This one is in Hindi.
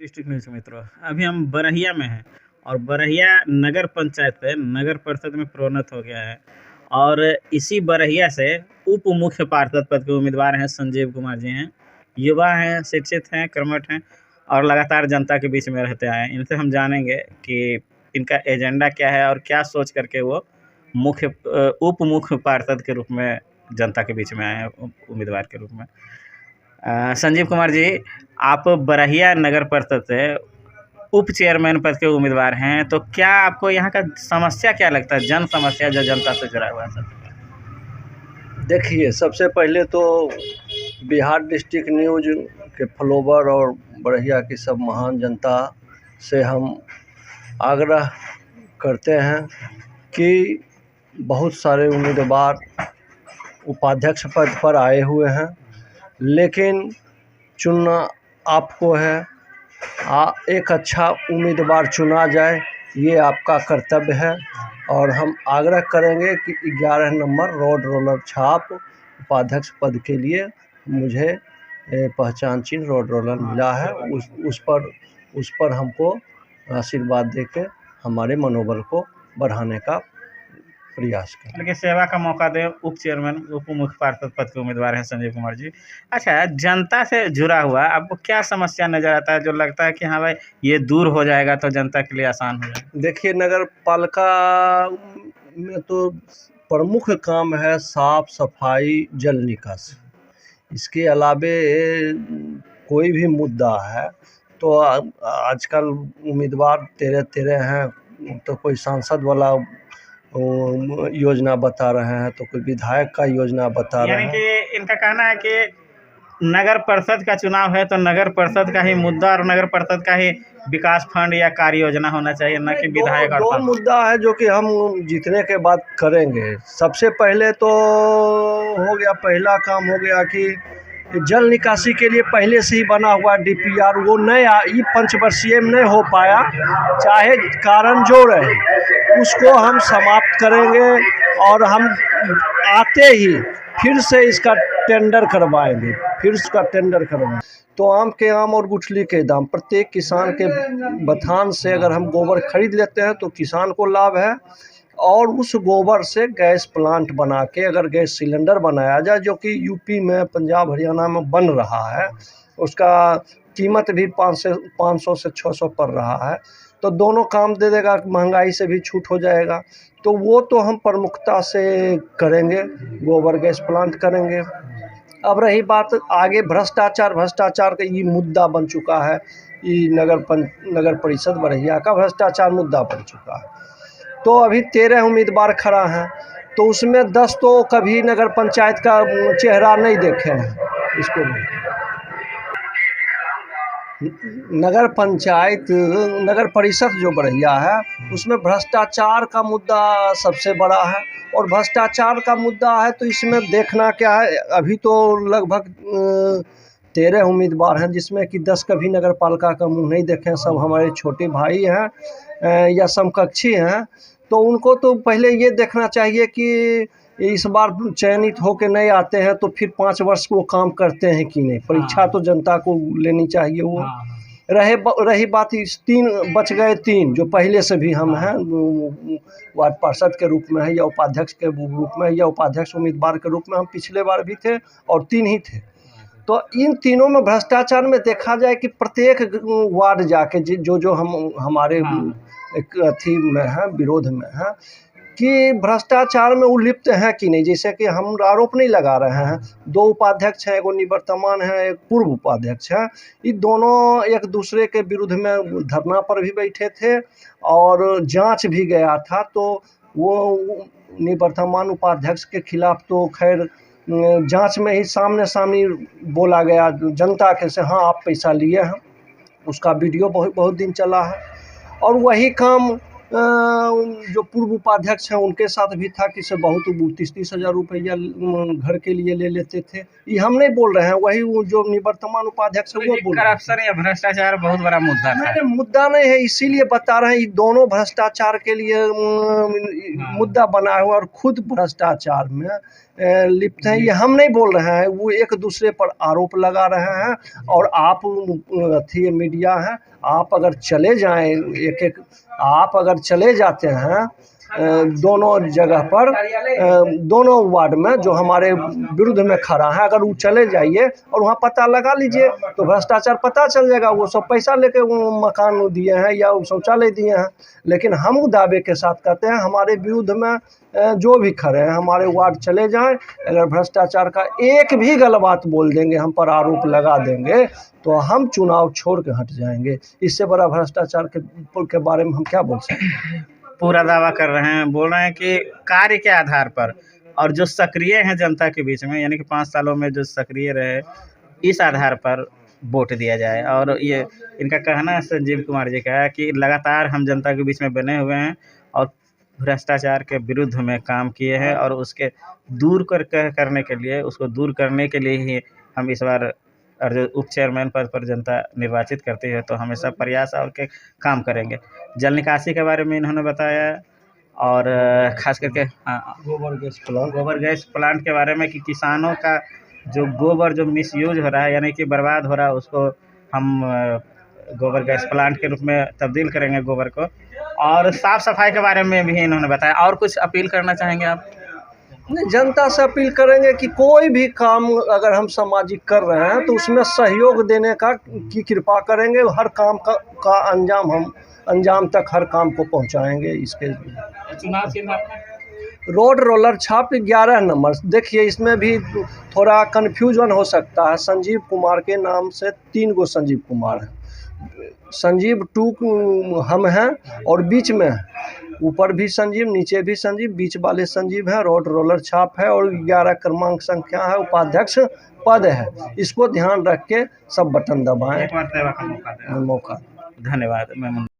डिस्ट्रिक्ट न्यूज मित्रों, अभी हम बरहिया में हैं और बरहिया नगर पंचायत पे नगर परिषद में प्रोन्नत हो गया है। और इसी बरहिया से उप मुख्य पार्षद पद के उम्मीदवार हैं संजीव कुमार जी हैं। युवा हैं, शिक्षित हैं, कर्मठ हैं और लगातार जनता के बीच में रहते आए हैं। इनसे हम जानेंगे कि इनका एजेंडा क्या है और क्या सोच करके वो उप मुख्य पार्षद के रूप में जनता के बीच में आए हैं, उम्मीदवार के रूप में। संजीव कुमार जी, आप बरहिया नगर परिषद से उप चेयरमैन पद के उम्मीदवार हैं, तो क्या आपको यहाँ का समस्या क्या लगता है, जन समस्या जो जनता से जुड़ा हुआ है? देखिए, सबसे पहले तो बिहार डिस्ट्रिक्ट न्यूज के फॉलोवर और बरहिया की सब महान जनता से हम आग्रह करते हैं कि बहुत सारे उम्मीदवार उपाध्यक्ष पद पर आए हुए हैं, लेकिन चुनना आपको है। एक अच्छा उम्मीदवार चुना जाए, ये आपका कर्तव्य है। और हम आग्रह करेंगे कि 11 नंबर रोड रोलर छाप उपाध्यक्ष पद के लिए मुझे पहचान चिन्ह रोड रोलर मिला है। उस पर हमको आशीर्वाद देके हमारे मनोबल को बढ़ाने का प्रयास करें। लेकिन सेवा का मौका दें। उप चेयरमैन उप मुख्य पार्षद पद के उम्मीदवार हैं संजीव कुमार जी। अच्छा, जनता से जुड़ा हुआ आपको क्या समस्या नज़र आता है जो लगता है कि हाँ भाई ये दूर हो जाएगा तो जनता के लिए आसान हो जाएगा? देखिए, नगर पालिका में तो प्रमुख काम है साफ सफाई, जल निकासी। इसके अलावे कोई भी मुद्दा है तो आजकल उम्मीदवार तेरे हैं, तो कोई सांसद वाला योजना बता रहे हैं, तो कोई विधायक का योजना बता रहे हैं। यानी कि इनका कहना है कि नगर परिषद का चुनाव है तो नगर परिषद का ही मुद्दा और नगर परिषद का ही विकास फंड या कार्य योजना होना चाहिए, न कि विधायक। दो मुद्दा है जो कि हम जीतने के बाद करेंगे। सबसे पहले तो हो गया, पहला काम हो गया कि जल निकासी के लिए पहले से ही बना हुआ DPR वो ये पंचवर्षीय में नहीं हो पाया, चाहे कारण जो रहे उसको हम समाप्त करेंगे और हम आते ही फिर से इसका टेंडर करवाएंगे। तो आम के आम और गुठली के दाम, प्रत्येक किसान के बथान से अगर हम गोबर खरीद लेते हैं तो किसान को लाभ है। और उस गोबर से गैस प्लांट बना के अगर गैस सिलेंडर बनाया जाए, जो कि यूपी में, पंजाब हरियाणा में बन रहा है, उसका कीमत भी 500 से 600 पड़ रहा है, तो दोनों काम दे देगा, महंगाई से भी छूट हो जाएगा। तो वो तो हम प्रमुखता से करेंगे, गोबर गैस प्लांट करेंगे। अब रही बात आगे भ्रष्टाचार का ये मुद्दा बन चुका है। ये नगर परिषद बरहिया का भ्रष्टाचार मुद्दा बन चुका है। तो अभी 13 उम्मीदवार खड़ा हैं, तो उसमें 10 तो कभी नगर पंचायत का चेहरा नहीं देखे हैं। इसको नगर परिषद जो बरहिया है उसमें भ्रष्टाचार का मुद्दा सबसे बड़ा है। और भ्रष्टाचार का मुद्दा है तो इसमें देखना क्या है, अभी तो लगभग 13 उम्मीदवार हैं, जिसमें कि 10 कभी नगर पालिका का मुंह नहीं देखे। सब हमारे छोटे भाई हैं या समकक्षी हैं, तो उनको तो पहले ये देखना चाहिए कि इस बार चयनित होकर नहीं आते हैं तो फिर 5 वर्ष वो काम करते हैं कि नहीं। परीक्षा तो जनता को लेनी चाहिए। वो रही बात, इस 3 बच गए, 3 जो पहले से भी हम हैं, वार्ड पार्षद के रूप में है या उपाध्यक्ष के रूप में या उपाध्यक्ष उम्मीदवार के रूप में हम पिछले बार भी थे और 3 ही थे। तो इन तीनों में भ्रष्टाचार में देखा जाए कि प्रत्येक वार्ड जाके जो हमारे एक अथी में है, विरोध में है कि भ्रष्टाचार में उलिप्त है कि नहीं। जैसे कि हम आरोप नहीं लगा रहे हैं, 2 उपाध्यक्ष हैं, एक निवर्तमान है, एक पूर्व उपाध्यक्ष है। ये दोनों एक दूसरे के विरुद्ध में धरना पर भी बैठे थे और जांच भी गया था। तो वो निवर्तमान उपाध्यक्ष के खिलाफ तो खैर जांच में ही सामने सामने बोला गया जनता के से, हाँ आप पैसा लिए हैं। उसका वीडियो बहुत दिन चला है। और वही काम जो पूर्व उपाध्यक्ष हैं उनके साथ भी था कि से बहुत 30-30 हज़ार रुपया घर के लिए ले लेते थे। ये हम नहीं बोल रहे हैं, वही वो जो निवर्तमान उपाध्यक्ष है वो बोल रहे हैं। करप्शन या भ्रष्टाचार बहुत बड़ा मुद्दा था। मुद्दा नहीं है, इसीलिए बता रहे हैं। ये दोनों भ्रष्टाचार के लिए मुद्दा बना हुआ और खुद भ्रष्टाचार में लिप्त हैं। ये हम नहीं बोल रहे हैं, वो एक दूसरे पर आरोप लगा रहे हैं। और आप थी मीडिया है, आप अगर चले जाएं एक आप अगर चले जाते हैं दोनों जगह पर, दोनों वार्ड में जो हमारे विरुद्ध में खड़ा है, अगर वो चले जाइए और वहाँ पता लगा लीजिए तो भ्रष्टाचार पता चल जाएगा। वो सब पैसा लेके वो मकान दिए हैं या शौचालय दिए हैं। लेकिन हम दावे के साथ कहते हैं हमारे विरुद्ध में जो भी खड़े हैं हमारे वार्ड चले जाएं, अगर भ्रष्टाचार का एक भी गलत बात बोल देंगे, हम पर आरोप लगा देंगे, तो हम चुनाव छोड़ के हट जाएंगे। इससे बड़ा भ्रष्टाचार के बारे में हम क्या बोल सकते हैं। पूरा दावा कर रहे हैं, बोल रहे हैं कि कार्य के आधार पर और जो सक्रिय हैं जनता के बीच में, यानी कि 5 सालों में जो सक्रिय रहे, इस आधार पर वोट दिया जाए। और ये इनका कहना है, संजीव कुमार जी का है, कि लगातार हम जनता के बीच में बने हुए हैं और भ्रष्टाचार के विरुद्ध में काम किए हैं और उसके करने के लिए, उसको दूर करने के लिए ही हम इस बार और जो उप चेयरमैन पद पर जनता निर्वाचित करती है तो हमेशा प्रयास और के काम करेंगे। जल निकासी के बारे में इन्होंने बताया और खास करके गोबर गैस प्लांट के बारे में, कि किसानों का जो गोबर जो मिसयूज हो रहा है, यानी कि बर्बाद हो रहा है, उसको हम गोबर गैस प्लांट के रूप में तब्दील करेंगे गोबर को। और साफ़ सफाई के बारे में भी इन्होंने बताया। और कुछ अपील करना चाहेंगे आप? नहीं, जनता से अपील करेंगे कि कोई भी काम अगर हम सामाजिक कर रहे हैं तो उसमें सहयोग देने की कृपा करेंगे। हर काम का अंजाम तक हर काम को पहुंचाएंगे। इसके चुनाव चिन्ह रोड रोलर छाप 11 नंबर। देखिए, इसमें भी थोड़ा कन्फ्यूजन हो सकता है। संजीव कुमार के नाम से 3 गो संजीव कुमार हैं। संजीव 2 हम हैं और बीच में ऊपर भी संजीव, नीचे भी संजीव, बीच वाले संजीव हैं। रोड रोलर छाप है और 11 क्रमांक संख्या है, उपाध्यक्ष पद है। इसको ध्यान रख के सब बटन दबाएं। एक बार सेवा का मौका दें। मौका। धन्यवाद। मैं